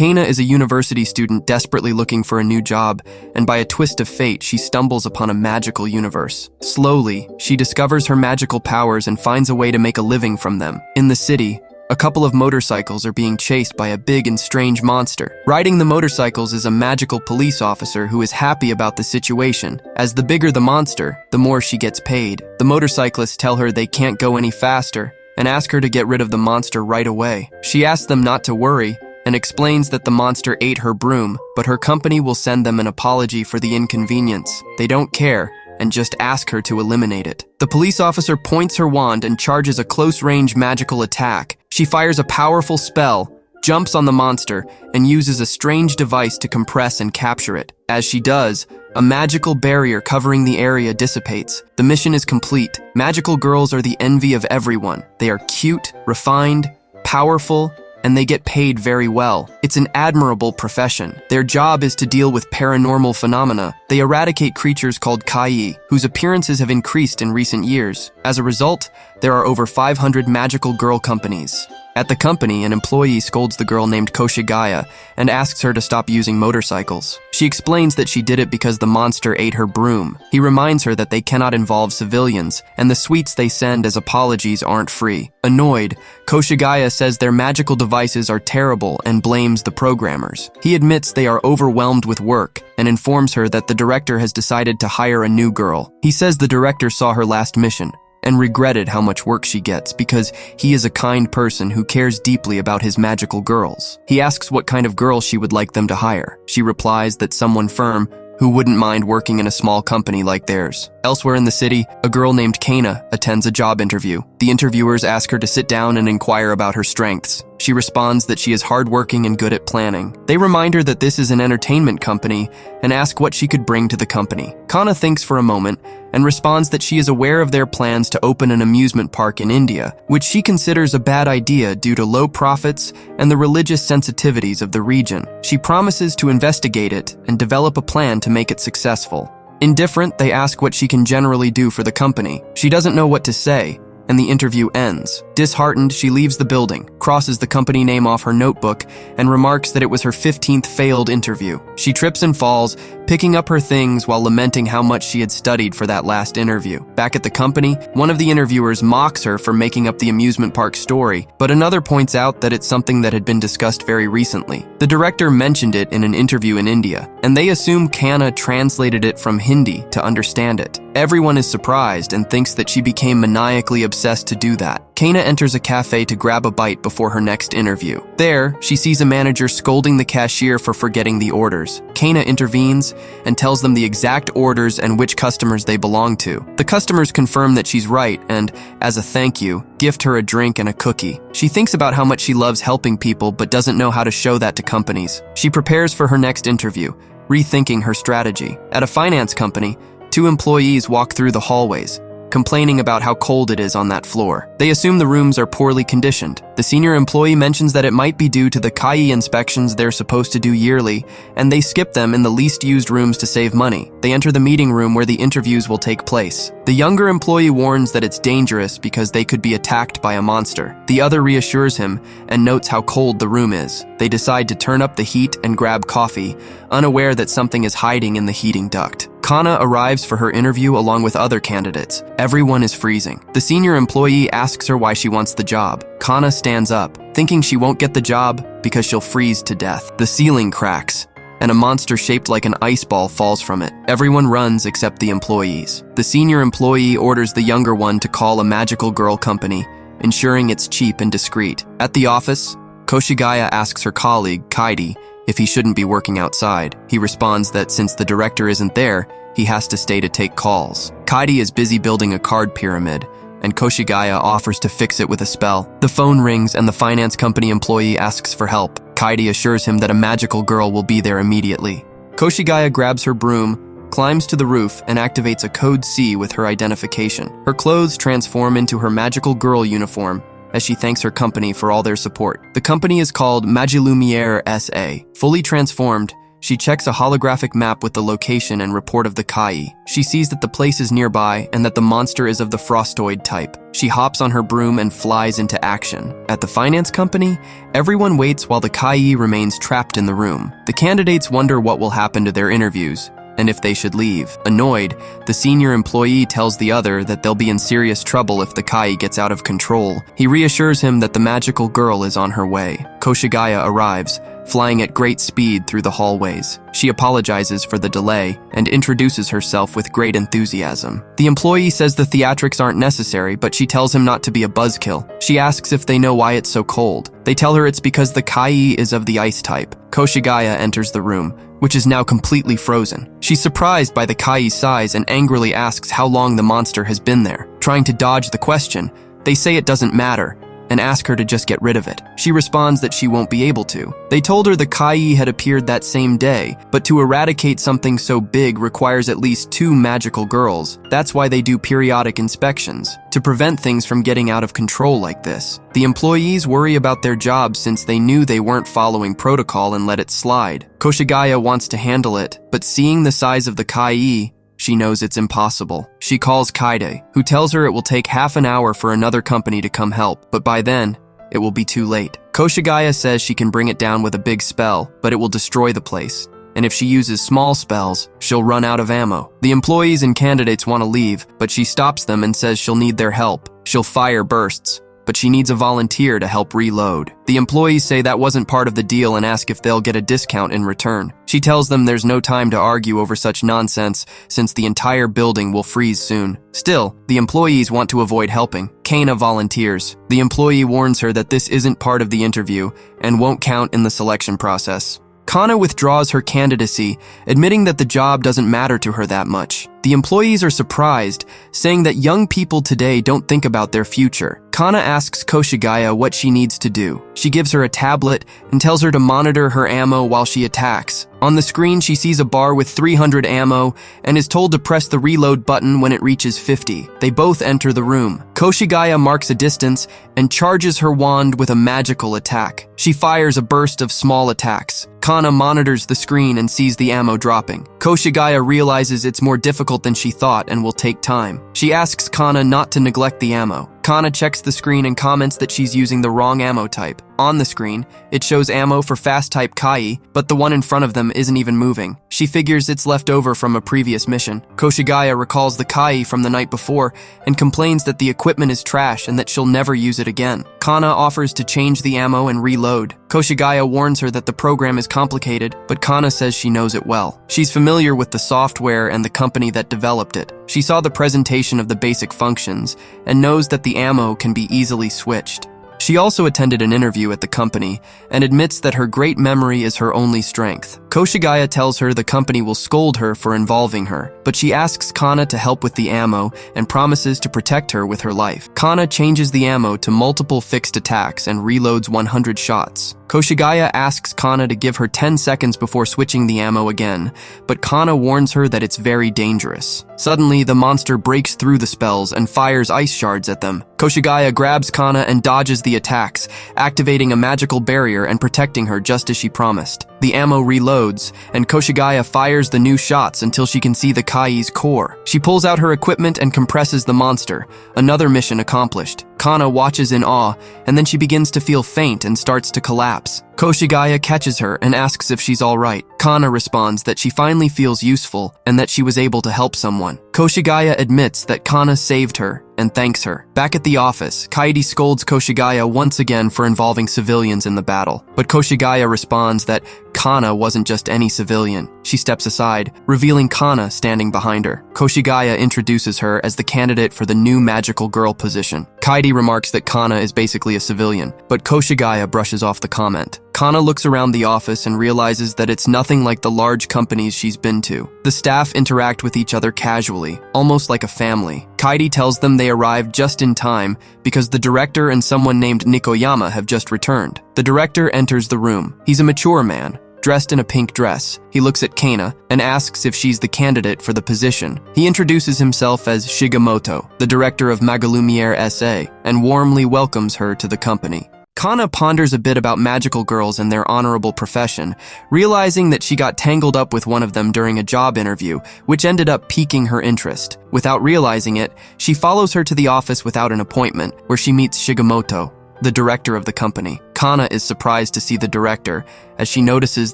Kana is a university student desperately looking for a new job, and by a twist of fate, she stumbles upon a magical universe. Slowly, she discovers her magical powers and finds a way to make a living from them. In the city, a couple of motorcycles are being chased by a big and strange monster. Riding the motorcycles is a magical police officer who is happy about the situation. As the bigger the monster, the more she gets paid. The motorcyclists tell her they can't go any faster and ask her to get rid of the monster right away. She asks them not to worry and explains that the monster ate her broom, but her company will send them an apology for the inconvenience. They don't care and just ask her to eliminate it. The police officer points her wand and charges a close-range magical attack. She fires a powerful spell, jumps on the monster, and uses a strange device to compress and capture it. As she does, a magical barrier covering the area dissipates. The mission is complete. Magical girls are the envy of everyone. They are cute, refined, powerful, and they get paid very well. It's an admirable profession. Their job is to deal with paranormal phenomena. They eradicate creatures called Kai, whose appearances have increased in recent years. As a result, there are over 500 magical girl companies. At the company, an employee scolds the girl named Kabushikigaisha and asks her to stop using motorcycles. She explains that she did it because the monster ate her broom. He reminds her that they cannot involve civilians, and the sweets they send as apologies aren't free. Annoyed, Kabushikigaisha says their magical devices are terrible and blames the programmers. He admits they are overwhelmed with work and informs her that the director has decided to hire a new girl. He says the director saw her last mission and regretted how much work she gets because he is a kind person who cares deeply about his magical girls. He asks what kind of girl she would like them to hire. She replies that someone firm who wouldn't mind working in a small company like theirs. Elsewhere in the city, a girl named Kana attends a job interview. The interviewers ask her to sit down and inquire about her strengths. She responds that she is hardworking and good at planning. They remind her that this is an entertainment company and ask what she could bring to the company. Kana thinks for a moment and responds that she is aware of their plans to open an amusement park in India, which she considers a bad idea due to low profits and the religious sensitivities of the region. She promises to investigate it and develop a plan to make it successful. Indifferent, they ask what she can generally do for the company. She doesn't know what to say, and the interview ends. Disheartened, she leaves the building, crosses the company name off her notebook, and remarks that it was her 15th failed interview. She trips and falls, picking up her things while lamenting how much she had studied for that last interview. Back at the company, one of the interviewers mocks her for making up the amusement park story, but another points out that it's something that had been discussed very recently. The director mentioned it in an interview in India, and they assume Kana translated it from Hindi to understand it. Everyone is surprised and thinks that she became maniacally obsessed to do that. Kana enters a cafe to grab a bite before her next interview. There, she sees a manager scolding the cashier for forgetting the orders. Kana intervenes and tells them the exact orders and which customers they belong to. The customers confirm that she's right and, as a thank you, gift her a drink and a cookie. She thinks about how much she loves helping people but doesn't know how to show that to companies. She prepares for her next interview, rethinking her strategy. At a finance company, 2 employees walk through the hallways, complaining about how cold it is on that floor. They assume the rooms are poorly conditioned. The senior employee mentions that it might be due to the Kai inspections they're supposed to do yearly, and they skip them in the least used rooms to save money. They enter the meeting room where the interviews will take place. The younger employee warns that it's dangerous because they could be attacked by a monster. The other reassures him and notes how cold the room is. They decide to turn up the heat and grab coffee, unaware that something is hiding in the heating duct. Kana arrives for her interview along with other candidates. Everyone is freezing. The senior employee asks her why she wants the job. Kana stands up, thinking she won't get the job because she'll freeze to death. The ceiling cracks, and a monster shaped like an ice ball falls from it. Everyone runs except the employees. The senior employee orders the younger one to call a magical girl company, ensuring it's cheap and discreet. At the office, Kabushikigaisha asks her colleague, Kaidi, if he shouldn't be working outside. He responds that since the director isn't there, he has to stay to take calls. Kaidi is busy building a card pyramid, and Kabushikigaisha offers to fix it with a spell. The phone rings and the finance company employee asks for help. Kaidi assures him that a magical girl will be there immediately. Kabushikigaisha grabs her broom, climbs to the roof, and activates a code C with her identification. Her clothes transform into her magical girl uniform as she thanks her company for all their support. The company is called Magi-Lumière SA. Fully transformed, She checks a holographic map with the location and report of the Kai. She sees that the place is nearby and that the monster is of the frostoid type. She hops on her broom and flies into action. At the finance company, everyone waits while the Kai remains trapped in the room. The candidates wonder what will happen to their interviews and if they should leave. Annoyed, the senior employee tells the other that they'll be in serious trouble if the Kai gets out of control. He reassures him that the magical girl is on her way. Koshigaya arrives, flying at great speed through the hallways. She apologizes for the delay and introduces herself with great enthusiasm. The employee says the theatrics aren't necessary, but she tells him not to be a buzzkill. She asks if they know why it's so cold. They tell her it's because the Kai is of the ice type. Koshigaya enters the room, which is now completely frozen. She's surprised by the Kai's size and angrily asks how long the monster has been there. Trying to dodge the question, they say it doesn't matter and ask her to just get rid of it. She responds that she won't be able to. They told her the Kai had appeared that same day, but to eradicate something so big requires at least 2 magical girls. That's why they do periodic inspections, to prevent things from getting out of control like this. The employees worry about their jobs since they knew they weren't following protocol and let it slide. Koshigaya wants to handle it, but seeing the size of the Kai, she knows it's impossible. She calls Kaide, who tells her it will take half an hour for another company to come help, but by then, it will be too late. Koshigaya says she can bring it down with a big spell, but it will destroy the place. And if she uses small spells, she'll run out of ammo. The employees and candidates want to leave, but she stops them and says she'll need their help. She'll fire bursts, but she needs a volunteer to help reload. The employees say that wasn't part of the deal and ask if they'll get a discount in return. She tells them there's no time to argue over such nonsense since the entire building will freeze soon. Still, the employees want to avoid helping. Kana volunteers. The employee warns her that this isn't part of the interview and won't count in the selection process. Kana withdraws her candidacy, admitting that the job doesn't matter to her that much. The employees are surprised, saying that young people today don't think about their future. Kana asks Koshigaya what she needs to do. She gives her a tablet and tells her to monitor her ammo while she attacks. On the screen, she sees a bar with 300 ammo and is told to press the reload button when it reaches 50. They both enter the room. Koshigaya marks a distance and charges her wand with a magical attack. She fires a burst of small attacks. Kana monitors the screen and sees the ammo dropping. Koshigaya realizes it's more difficult than she thought and will take time. She asks Kana not to neglect the ammo. Kana checks the screen and comments that she's using the wrong ammo type. On the screen, it shows ammo for fast-type Kai, but the one in front of them isn't even moving. She figures it's left over from a previous mission. Koshigaya recalls the Kai from the night before and complains that the equipment is trash and that she'll never use it again. Kana offers to change the ammo and reload. Koshigaya warns her that the program is complicated, but Kana says she knows it well. She's familiar with the software and the company that developed it. She saw the presentation of the basic functions and knows that the ammo can be easily switched. She also attended an interview at the company and admits that her great memory is her only strength. Koshigaya tells her the company will scold her for involving her, but she asks Kana to help with the ammo and promises to protect her with her life. Kana changes the ammo to multiple fixed attacks and reloads 100 shots. Koshigaya asks Kana to give her 10 seconds before switching the ammo again, but Kana warns her that it's very dangerous. Suddenly, the monster breaks through the spells and fires ice shards at them. Koshigaya grabs Kana and dodges the attacks, activating a magical barrier and protecting her just as she promised. The ammo reloads, and Koshigaya fires the new shots until she can see the Kai's core. She pulls out her equipment and compresses the monster. Another mission accomplished. Kana watches in awe, and then she begins to feel faint and starts to collapse. Koshigaya catches her and asks if she's all right. Kana responds that she finally feels useful and that she was able to help someone. Koshigaya admits that Kana saved her and thanks her. Back at the office, Kaede scolds Koshigaya once again for involving civilians in the battle, but Koshigaya responds that Kana wasn't just any civilian. She steps aside, revealing Kana standing behind her. Koshigaya introduces her as the candidate for the new magical girl position. Kaede remarks that Kana is basically a civilian, but Koshigaya brushes off the comment. Kana looks around the office and realizes that it's nothing like the large companies she's been to. The staff interact with each other casually, almost like a family. Kaede tells them they arrived just in time because the director and someone named Nikoyama have just returned. The director enters the room. He's a mature man, dressed in a pink dress. He looks at Kana and asks if she's the candidate for the position. He introduces himself as Shigemoto, the director of Magi-Lumière SA, and warmly welcomes her to the company. Kana ponders a bit about magical girls and their honorable profession, realizing that she got tangled up with one of them during a job interview, which ended up piquing her interest. Without realizing it, she follows her to the office without an appointment, where she meets Shigemoto, the director of the company. Kana is surprised to see the director, as she notices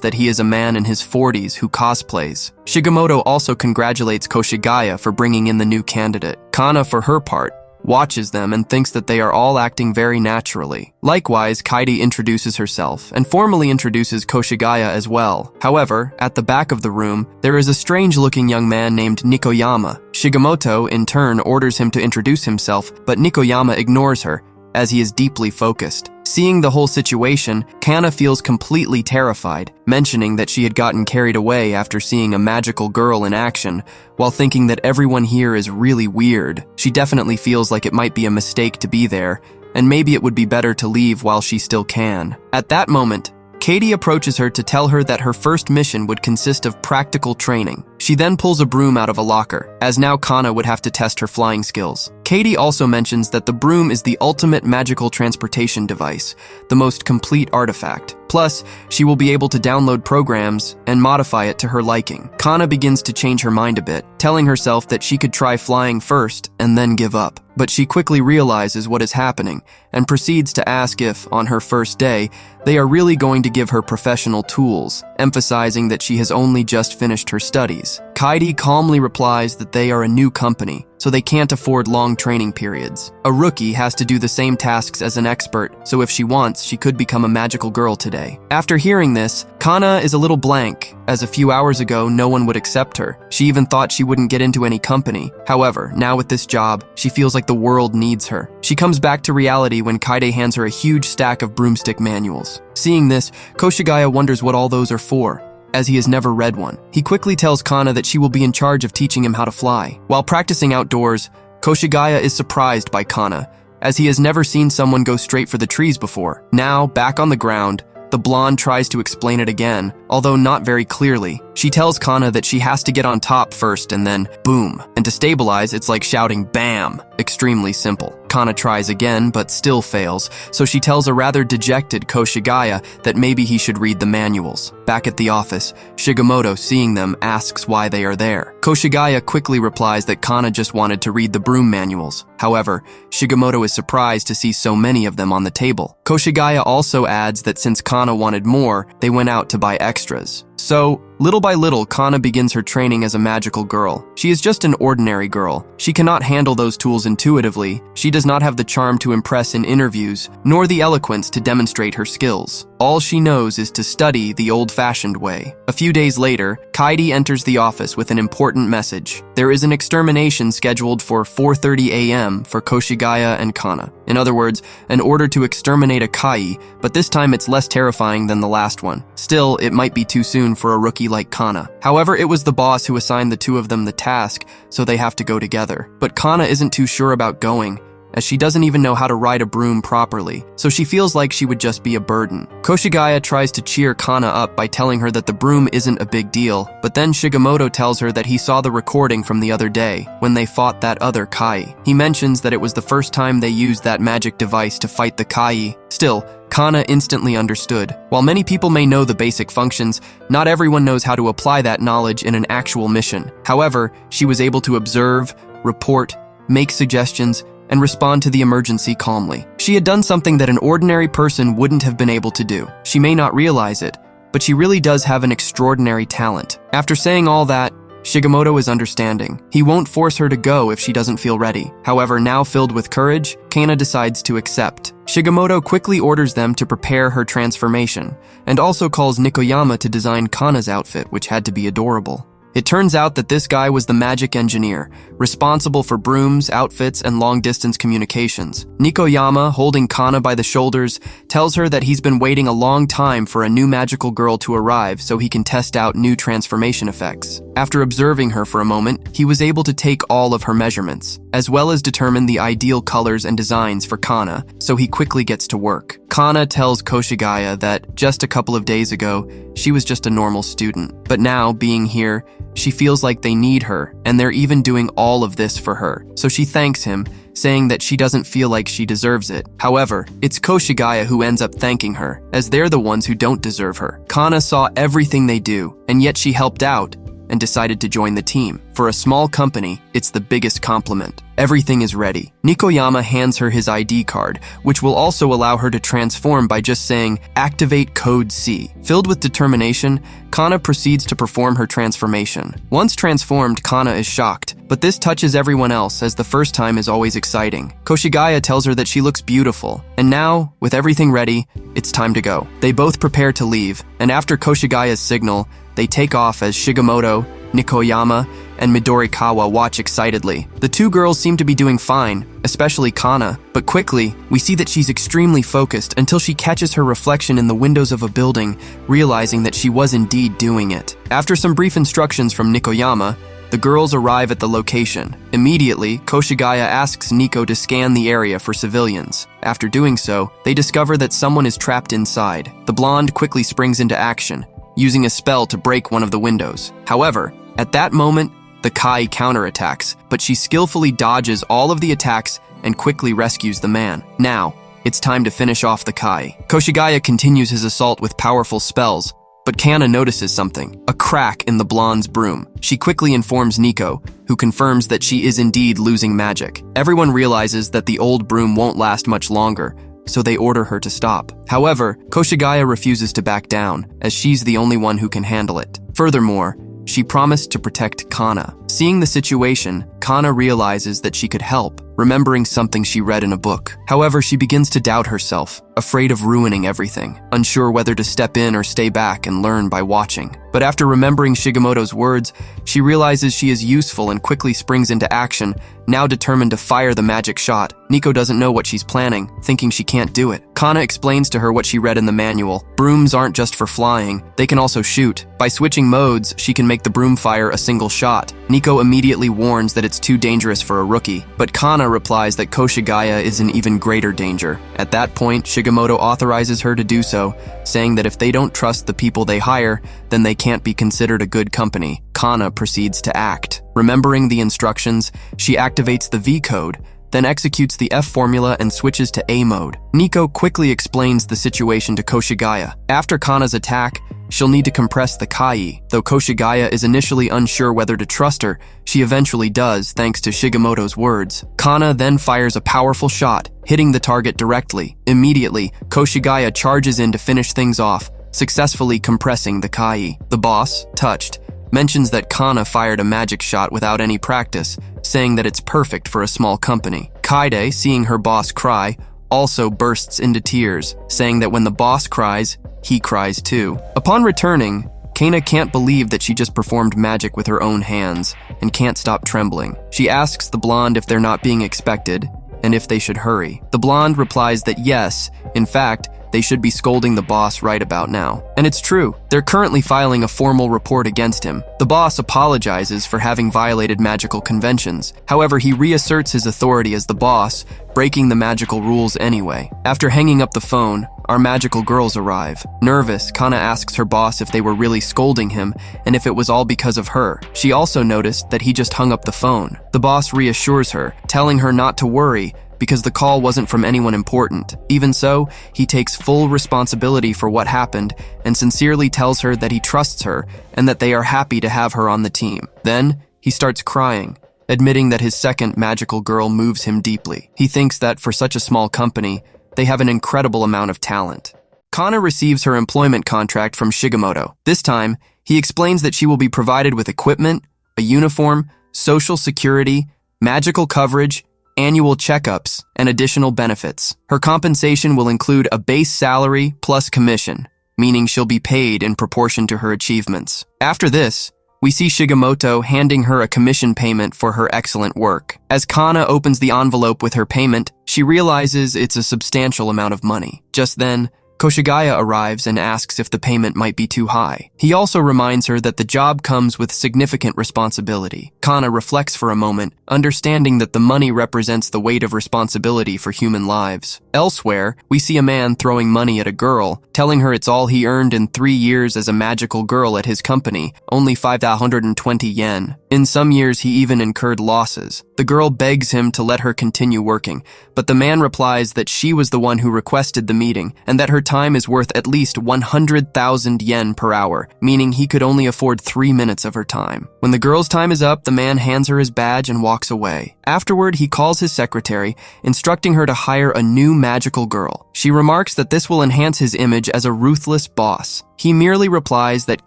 that he is a man in his 40s who cosplays. Shigemoto also congratulates Koshigaya for bringing in the new candidate. Kana, for her part, watches them and thinks that they are all acting very naturally. Likewise, Kaidi introduces herself and formally introduces Koshigaya as well. However, at the back of the room, there is a strange-looking young man named Nikoyama. Shigemoto, in turn, orders him to introduce himself, but Nikoyama ignores her, as he is deeply focused. Seeing the whole situation, Kana feels completely terrified, mentioning that she had gotten carried away after seeing a magical girl in action, while thinking that everyone here is really weird. She definitely feels like it might be a mistake to be there, and maybe it would be better to leave while she still can. At that moment, Katie approaches her to tell her that her first mission would consist of practical training. She then pulls a broom out of a locker, as now Kana would have to test her flying skills. Katie also mentions that the broom is the ultimate magical transportation device, the most complete artifact. Plus, she will be able to download programs and modify it to her liking. Kana begins to change her mind a bit, telling herself that she could try flying first and then give up. But she quickly realizes what is happening and proceeds to ask if, on her first day, they are really going to give her professional tools, emphasizing that she has only just finished her studies. Kaidi calmly replies that they are a new company, so they can't afford long training periods. A rookie has to do the same tasks as an expert, so if she wants, she could become a magical girl today. After hearing this, Kana is a little blank, as a few hours ago no one would accept her. She even thought she wouldn't get into any company. However, now with this job, she feels like the world needs her. She comes back to reality when Kaide hands her a huge stack of broomstick manuals. Seeing this, Koshigaya wonders what all those are for, as he has never read one. He quickly tells Kana that she will be in charge of teaching him how to fly. While practicing outdoors, Koshigaya is surprised by Kana, as he has never seen someone go straight for the trees before. Now, back on the ground, the blonde tries to explain it again, although not very clearly. She tells Kana that she has to get on top first and then boom. And to stabilize, it's like shouting BAM! Extremely simple. Kana tries again, but still fails, so she tells a rather dejected Koshigaya that maybe he should read the manuals. Back at the office, Shigemoto, seeing them, asks why they are there. Koshigaya quickly replies that Kana just wanted to read the broom manuals. However, Shigemoto is surprised to see so many of them on the table. Koshigaya also adds that since Kana wanted more, they went out to buy extras. So, little by little, Kana begins her training as a magical girl. She is just an ordinary girl. She cannot handle those tools intuitively. She does not have the charm to impress in interviews, nor the eloquence to demonstrate her skills. All she knows is to study the old-fashioned way. A few days later, Kaidi enters the office with an important message. There is an extermination scheduled for 4:30 a.m. for Koshigaya and Kana. In other words, an order to exterminate a Kai, but this time it's less terrifying than the last one. Still, it might be too soon for a rookie like Kana. However, it was the boss who assigned the two of them the task, so they have to go together. But Kana isn't too sure about going, as she doesn't even know how to ride a broom properly, so she feels like she would just be a burden. Koshigaya tries to cheer Kana up by telling her that the broom isn't a big deal, but then Shigemoto tells her that he saw the recording from the other day, when they fought that other Kai. He mentions that it was the first time they used that magic device to fight the Kai. Still, Kana instantly understood. While many people may know the basic functions, not everyone knows how to apply that knowledge in an actual mission. However, she was able to observe, report, make suggestions, and respond to the emergency calmly. She had done something that an ordinary person wouldn't have been able to do. She may not realize it, but she really does have an extraordinary talent. After saying all that, Shigemoto is understanding. He won't force her to go if she doesn't feel ready. However, now filled with courage, Kana decides to accept. Shigemoto quickly orders them to prepare her transformation, and also calls Nikoyama to design Kana's outfit, which had to be adorable. It turns out that this guy was the magic engineer, responsible for brooms, outfits, and long-distance communications. Nikoyama, holding Kana by the shoulders, tells her that he's been waiting a long time for a new magical girl to arrive so he can test out new transformation effects. After observing her for a moment, he was able to take all of her measurements, as well as determine the ideal colors and designs for Kana, so he quickly gets to work. Kana tells Koshigaya that just a couple of days ago, she was just a normal student. But now, being here, she feels like they need her, and they're even doing all of this for her. So she thanks him, saying that she doesn't feel like she deserves it. However, it's Koshigaya who ends up thanking her, as they're the ones who don't deserve her. Kana saw everything they do, and yet she helped out and decided to join the team. For a small company, it's the biggest compliment. Everything is ready. Nikoyama hands her his ID card, which will also allow her to transform by just saying, "Activate Code C." Filled with determination, Kana proceeds to perform her transformation. Once transformed, Kana is shocked, but this touches everyone else as the first time is always exciting. Koshigaya tells her that she looks beautiful, and now, with everything ready, it's time to go. They both prepare to leave, and after Koshigaya's signal, they take off as Shigemoto, Nikoyama, and Midorikawa watch excitedly. The two girls seem to be doing fine, especially Kana, but quickly, we see that she's extremely focused until she catches her reflection in the windows of a building, realizing that she was indeed doing it. After some brief instructions from Nikoyama, the girls arrive at the location. Immediately, Koshigaya asks Nico to scan the area for civilians. After doing so, they discover that someone is trapped inside. The blonde quickly springs into action, using a spell to break one of the windows. However, at that moment, the Kai counterattacks, but she skillfully dodges all of the attacks and quickly rescues the man. Now, it's time to finish off the Kai. Koshigaya continues his assault with powerful spells, but Kana notices something, a crack in the blonde's broom. She quickly informs Nico, who confirms that she is indeed losing magic. Everyone realizes that the old broom won't last much longer, so they order her to stop. However, Koshigaya refuses to back down, as she's the only one who can handle it. Furthermore, she promised to protect Kana. Seeing the situation, Kana realizes that she could help, remembering something she read in a book. However, she begins to doubt herself, afraid of ruining everything, unsure whether to step in or stay back and learn by watching. But after remembering Shigemoto's words, she realizes she is useful and quickly springs into action, now determined to fire the magic shot. Nico doesn't know what she's planning, thinking she can't do it. Kana explains to her what she read in the manual. Brooms aren't just for flying, they can also shoot. By switching modes, she can make the broom fire a single shot. Nico immediately warns that it's too dangerous for a rookie, but Kana replies that Koshigaya is in even greater danger. At that point, Shigemoto authorizes her to do so, saying that if they don't trust the people they hire, then they can't be considered a good company. Kana proceeds to act. Remembering the instructions, she activates the V code, then executes the F formula and switches to A mode. Nico quickly explains the situation to Koshigaya. After Kana's attack, she'll need to compress the Kai. Though Koshigaya is initially unsure whether to trust her, she eventually does thanks to Shigemoto's words. Kana then fires a powerful shot, hitting the target directly. Immediately, Koshigaya charges in to finish things off, successfully compressing the Kai. The boss, touched, mentions that Kana fired a magic shot without any practice, saying that it's perfect for a small company. Kaide, seeing her boss cry, also bursts into tears, saying that when the boss cries, he cries too. Upon returning, Kana can't believe that she just performed magic with her own hands and can't stop trembling. She asks the blonde if they're not being expected and if they should hurry. The blonde replies that yes, in fact, they should be scolding the boss right about now. And it's true, they're currently filing a formal report against him. The boss apologizes for having violated magical conventions. However, he reasserts his authority as the boss, breaking the magical rules anyway. After hanging up the phone, our magical girls arrive. Nervous, Kana asks her boss if they were really scolding him and if it was all because of her. She also noticed that he just hung up the phone. The boss reassures her, telling her not to worry, because the call wasn't from anyone important. Even so, he takes full responsibility for what happened and sincerely tells her that he trusts her and that they are happy to have her on the team. Then, he starts crying, admitting that his second magical girl moves him deeply. He thinks that for such a small company, they have an incredible amount of talent. Kana receives her employment contract from Shigemoto. This time, he explains that she will be provided with equipment, a uniform, social security, magical coverage, annual checkups, and additional benefits. Her compensation will include a base salary plus commission, meaning she'll be paid in proportion to her achievements. After this, we see Shigemoto handing her a commission payment for her excellent work. As Kana opens the envelope with her payment, she realizes it's a substantial amount of money. Just then, Koshigaya arrives and asks if the payment might be too high. He also reminds her that the job comes with significant responsibility. Kana reflects for a moment, understanding that the money represents the weight of responsibility for human lives. Elsewhere, we see a man throwing money at a girl, telling her it's all he earned in 3 years as a magical girl at his company, only 520 yen. In some years, he even incurred losses. The girl begs him to let her continue working, but the man replies that she was the one who requested the meeting and that her time is worth at least 100,000 yen per hour, meaning he could only afford 3 minutes of her time. When the girl's time is up, the man hands her his badge and walks away. Afterward, he calls his secretary, instructing her to hire a new magical girl. She remarks that this will enhance his image as a ruthless boss. He merely replies that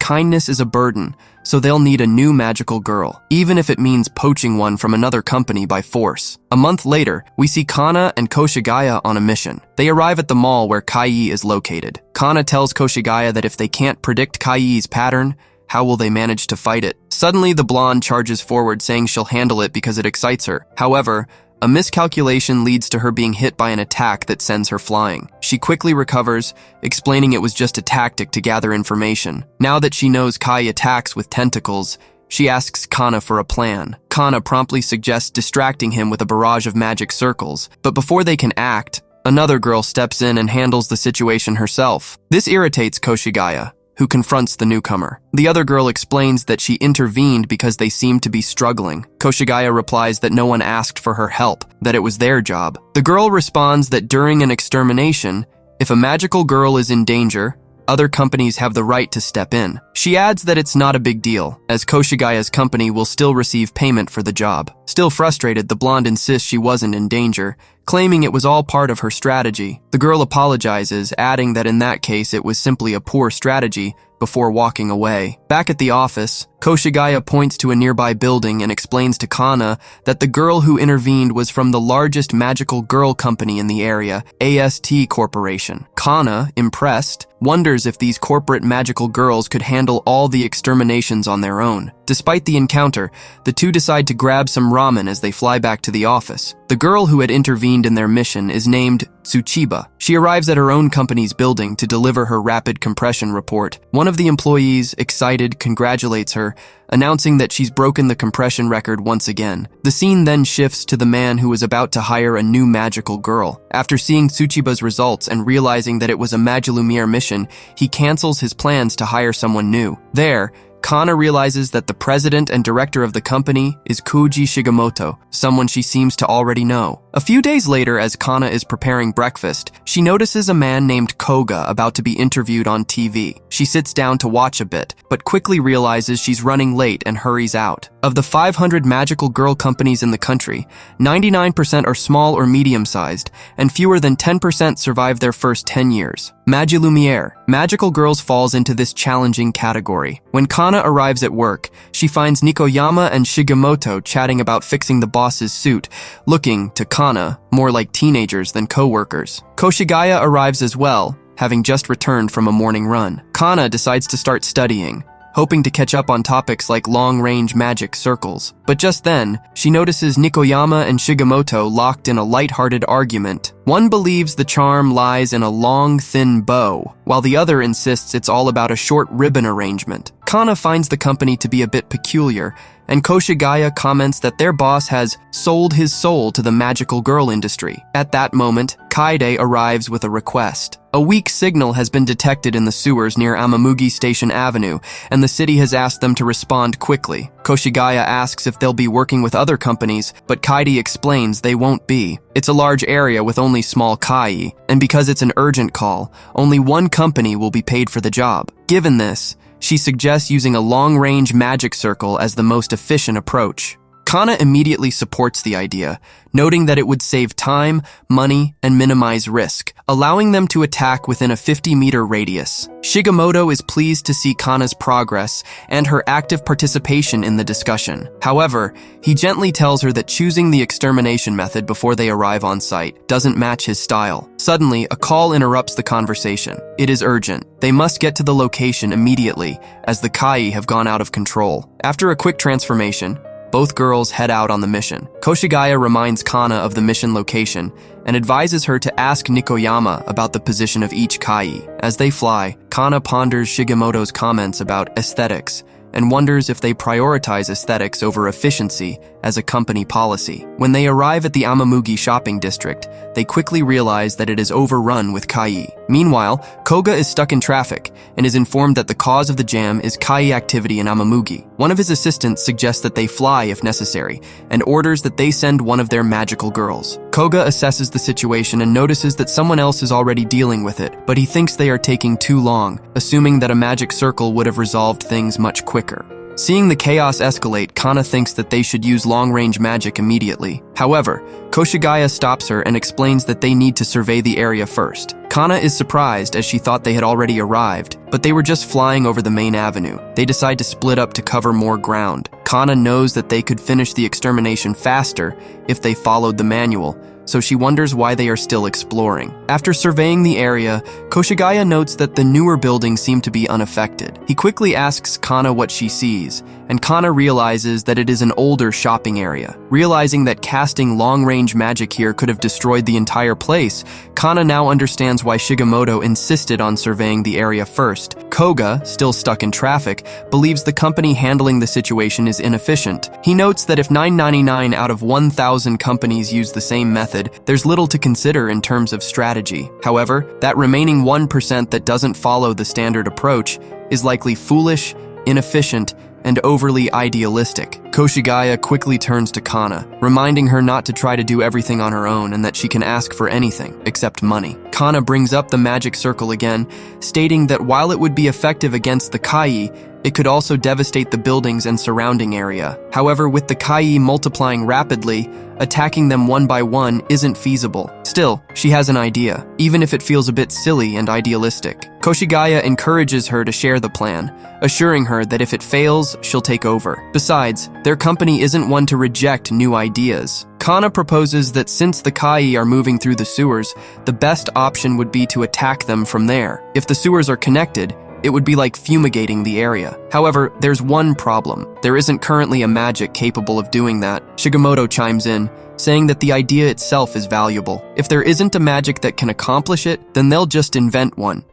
kindness is a burden, so they'll need a new magical girl, even if it means poaching one from another company by force. A month later, we see Kana and Koshigaya on a mission. They arrive at the mall where Kai is located. Kana tells Koshigaya that if they can't predict Kai's pattern, how will they manage to fight it? Suddenly, the blonde charges forward, saying she'll handle it because it excites her. However, a miscalculation leads to her being hit by an attack that sends her flying. She quickly recovers, explaining it was just a tactic to gather information. Now that she knows Kai attacks with tentacles, she asks Kana for a plan. Kana promptly suggests distracting him with a barrage of magic circles, but before they can act, another girl steps in and handles the situation herself. This irritates Koshigaya, who confronts the newcomer. The other girl explains that she intervened because they seemed to be struggling. Koshigaya replies that no one asked for her help, that it was their job. The girl responds that during an extermination, if a magical girl is in danger, other companies have the right to step in. She adds that it's not a big deal, as Koshigaya's company will still receive payment for the job. Still frustrated, the blonde insists she wasn't in danger, claiming it was all part of her strategy. The girl apologizes, adding that in that case it was simply a poor strategy, before walking away. Back at the office, Koshigaya points to a nearby building and explains to Kana that the girl who intervened was from the largest magical girl company in the area, AST Corporation. Kana, impressed, wonders if these corporate magical girls could handle all the exterminations on their own. Despite the encounter, the two decide to grab some ramen as they fly back to the office. The girl who had intervened in their mission is named Tsuchiba. She arrives at her own company's building to deliver her rapid compression report. One of the employees, excited, congratulates her, announcing that she's broken the compression record once again. The scene then shifts to the man who is about to hire a new magical girl. After seeing Tsuchiba's results and realizing that it was a Magi-Lumière mission, he cancels his plans to hire someone new. There, Kana realizes that the president and director of the company is Koji Shigemoto, someone she seems to already know. A few days later, as Kana is preparing breakfast, she notices a man named Koga about to be interviewed on TV. She sits down to watch a bit, but quickly realizes she's running late and hurries out. Of the 500 magical girl companies in the country, 99% are small or medium-sized, and fewer than 10% survive their first 10 years. Magi-Lumière, magical girls falls into this challenging category. When Kana arrives at work, she finds Nikoyama and Shigemoto chatting about fixing the boss's suit, looking, to Kana, more like teenagers than co-workers. Koshigaya arrives as well, having just returned from a morning run. Kana decides to start studying, hoping to catch up on topics like long-range magic circles. But just then, she notices Nikoyama and Shigemoto locked in a light-hearted argument. One believes the charm lies in a long, thin bow, while the other insists it's all about a short ribbon arrangement. Kana finds the company to be a bit peculiar, and Koshigaya comments that their boss has sold his soul to the magical girl industry. At that moment, Kaide arrives with a request. A weak signal has been detected in the sewers near Amamugi Station Avenue, and the city has asked them to respond quickly. Koshigaya asks if they'll be working with other companies, but Kaide explains they won't be. It's a large area with only small kai, and because it's an urgent call, only one company will be paid for the job. Given this, she suggests using a long-range magic circle as the most efficient approach. Kana immediately supports the idea, noting that it would save time, money, and minimize risk, allowing them to attack within a 50-meter radius. Shigemoto is pleased to see Kana's progress and her active participation in the discussion. However, he gently tells her that choosing the extermination method before they arrive on site doesn't match his style. Suddenly, a call interrupts the conversation. It is urgent. They must get to the location immediately, as the Kai have gone out of control. After a quick transformation, both girls head out on the mission. Koshigaya reminds Kana of the mission location and advises her to ask Nikoyama about the position of each kai. As they fly, Kana ponders Shigemoto's comments about aesthetics and wonders if they prioritize aesthetics over efficiency as a company policy. When they arrive at the Amamugi shopping district, they quickly realize that it is overrun with kai. Meanwhile, Koga is stuck in traffic and is informed that the cause of the jam is kai activity in Amamugi. One of his assistants suggests that they fly if necessary and orders that they send one of their magical girls. Koga assesses the situation and notices that someone else is already dealing with it, but he thinks they are taking too long, assuming that a magic circle would have resolved things much quicker. Seeing the chaos escalate, Kana thinks that they should use long-range magic immediately. However, Koshigaya stops her and explains that they need to survey the area first. Kana is surprised as she thought they had already arrived, but they were just flying over the main avenue. They decide to split up to cover more ground. Kana knows that they could finish the extermination faster if they followed the manual, so she wonders why they are still exploring. After surveying the area, Koshigaya notes that the newer buildings seem to be unaffected. He quickly asks Kana what she sees, and Kana realizes that it is an older shopping area. Realizing that casting long-range magic here could have destroyed the entire place, Kana now understands why Shigemoto insisted on surveying the area first. Koga, still stuck in traffic, believes the company handling the situation is inefficient. He notes that if 999 out of 1,000 companies use the same method, there's little to consider in terms of strategy. However, that remaining 1% that doesn't follow the standard approach is likely foolish, inefficient, and overly idealistic. Koshigaya quickly turns to Kana, reminding her not to try to do everything on her own and that she can ask for anything except money. Kana brings up the magic circle again, stating that while it would be effective against the kai, it could also devastate the buildings and surrounding area. However, with the kai multiplying rapidly, attacking them one by one isn't feasible. Still, she has an idea, even if it feels a bit silly and idealistic. Koshigaya encourages her to share the plan, assuring her that if it fails, she'll take over. Besides, their company isn't one to reject new ideas. Kana proposes that since the kai are moving through the sewers, the best option would be to attack them from there. If the sewers are connected, it would be like fumigating the area. However, there's one problem. There isn't currently a magic capable of doing that. Shigemoto chimes in, saying that the idea itself is valuable. If there isn't a magic that can accomplish it, then they'll just invent one.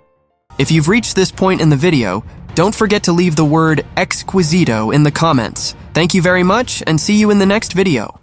If you've reached this point in the video, don't forget to leave the word exquisito in the comments. Thank you very much, and see you in the next video.